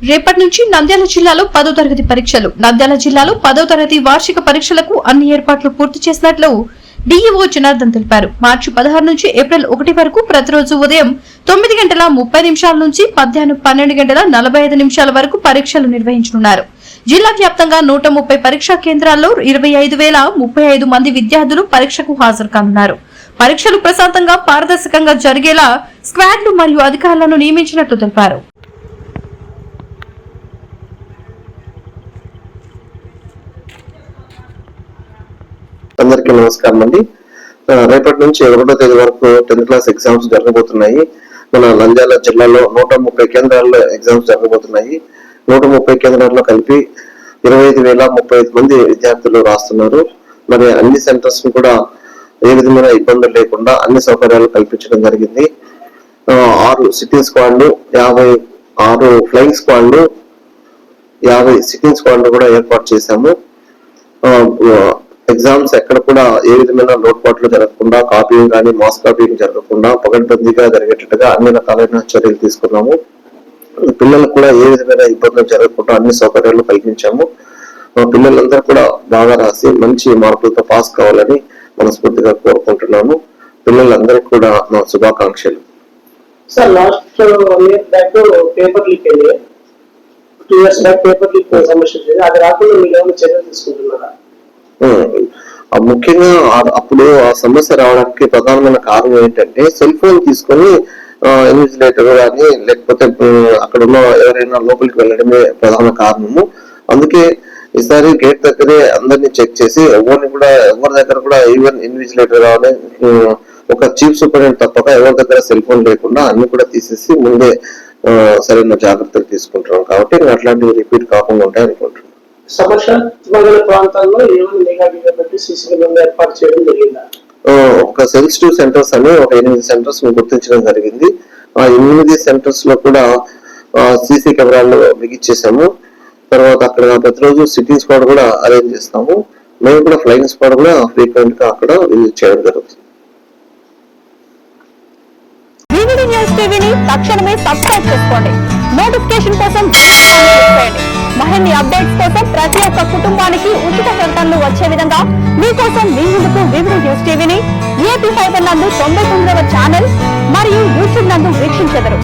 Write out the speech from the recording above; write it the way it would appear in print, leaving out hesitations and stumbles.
రేపటి నుంచి నంద్యాల జిల్లాలో 10వ తరగతి పరీక్షలు. నంద్యాల జిల్లాలో 10వ తరగతి వార్షిక పరీక్షలకు అన్ని ఏర్పాట్లు పూర్తి చేసినట్లు డీఈఓ జనార్దన్ తెలిపారు. మార్చి 16 నుంచి ఏప్రిల్ 1 వరకు ప్రతిరోజు ఉదయం 9:30 నుంచి మధ్యాహ్నం 12:45 వరకు పరీక్షలు నిర్వహించనున్నారు. జిల్లా వ్యాప్తంగా 130 పరీక్షా కేంద్రాల్లో 25,035 మంది విద్యార్థులు పరీక్షకు హాజరు కానున్నారు. పరీక్షలు ప్రశాంతంగా పారదర్శకంగా జరిగేలా స్క్వాడ్లు మరియు అధికారులను నియమించినట్లు తెలిపారు. అందరికీ నమస్కారం అండి. రేపటి నుంచి 1వ తేదీ వరకు 10th క్లాస్ ఎగ్జామ్స్ జరగబోతున్నాయి. మన నంద్యాల జిల్లాలో 130 కేంద్రాల్లో ఎగ్జామ్స్ జరగబోతున్నాయి. 130 కేంద్రాల్లో కలిపి 25,035 మంది విద్యార్థులు రాస్తున్నారు. మరి అన్ని సెంటర్స్ ని కూడా ఏ విధమైన ఇబ్బందులు లేకుండా అన్ని సౌకర్యాలు కల్పించడం జరిగింది. 6 సిట్టింగ్ స్క్వాడ్లు, 56 ఫ్లయింగ్ స్క్వాడ్లు, 50 సిట్టింగ్ స్క్వాడ్లు కూడా ఏర్పాటు చేశాము. ఎగ్జామ్స్ ఎక్కడ కూడా ఏ విధమైన లోటుపాట్లు జరగకుండా, కాపీయింగ్ కానీ మాస్ కాపీయింగ్ జరగకుండా పకడ్బందీగా జరిగేటట్టుగా అన్ని రకాలైన చర్యలు తీసుకున్నాము. పిల్లలకు కూడా ఏ విధమైన ఇబ్బందులు జరగకుండా అన్ని సౌకర్యాలు కల్పించాము. పిల్లలందరూ కూడా బాగా రాసి మంచి మార్కులతో పాస్ కావాలని మనస్ఫూర్తిగా కోరుకుంటున్నాము. పిల్లలందరికీ కూడా నా శుభాకాంక్షలు. Sir, last 1 year back paper leak అయ్యింది. 2 years బ్యాక్ పేపర్ లీక్ సమస్య వచ్చింది. అది రాకుండా మీరు ఏమైనా చర్యలు తీసుకుంటున్నారా? ముఖ్యంగా అప్పుడు ఆ సమస్య రావడానికి ప్రధానమైన కారణం ఏంటంటే సెల్ ఫోన్ తీసుకొని ఇన్విజిలేటర్ కానీ లేకపోతే అక్కడ ఉన్న ఎవరైనా లోపలికి వెళ్ళడమే ప్రధాన కారణము. అందుకే ఈసారి గేట్ దగ్గరే అందరినీ చెక్ చేసి ఎవరి దగ్గర కూడా ఈవెన్ ఇన్విజిలేటర్ కానీ ఒక చీఫ్ సూపరింటెండెంట్ తప్పక ఎవరి దగ్గర సెల్ ఫోన్ లేకుండా అన్ని కూడా తీసేసి ముందే సరైన జాగ్రత్తలు తీసుకుంటున్నాం. కాబట్టి అట్లాంటివి రిపీట్ కాకుండా ఉంటాయి అనుకుంటున్నాం. సమస్య ప్రాంతాల్లో ఏమైనా నిఘా పెట్టి సీసీ కెమెరా ఏర్పాటు చేయడం జరిగిందా? ఒక సెన్సిటివ్ సెంటర్స్ అని ఒక 8 సెంటర్స్ గుర్తించడం జరిగింది. ఆ 8 సెంటర్స్ లో కూడా సీసీ కెమెరాలు బిగించేసాము. తర్వాత అక్కడ ప్రతిరోజు సిట్టింగ్ స్క్వాడ్ కూడా అరేంజ్ చేస్తాము. మేము కూడా ఫ్లయింగ్ స్క్వాడ్ కూడా ఫ్రీక్వెంట్ గా అక్కడ విజిట్ చేయడం జరుగుతుంది. తక్షణమే సబ్స్క్రైబ్ చేసుకోండి. నోటిఫికేషన్ కోసం మరిన్ని అప్డేట్స్ కోసం ప్రతి ఒక్క కుటుంబానికి ఉచిత ప్రకటనలు వచ్చే విధంగా మీకోసం మీ ముందుకు వివిధ న్యూస్ టీవీని AP5 నందు 99వ ఛానల్ మరియు యూట్యూబ్ నందు వీక్షించెదరు.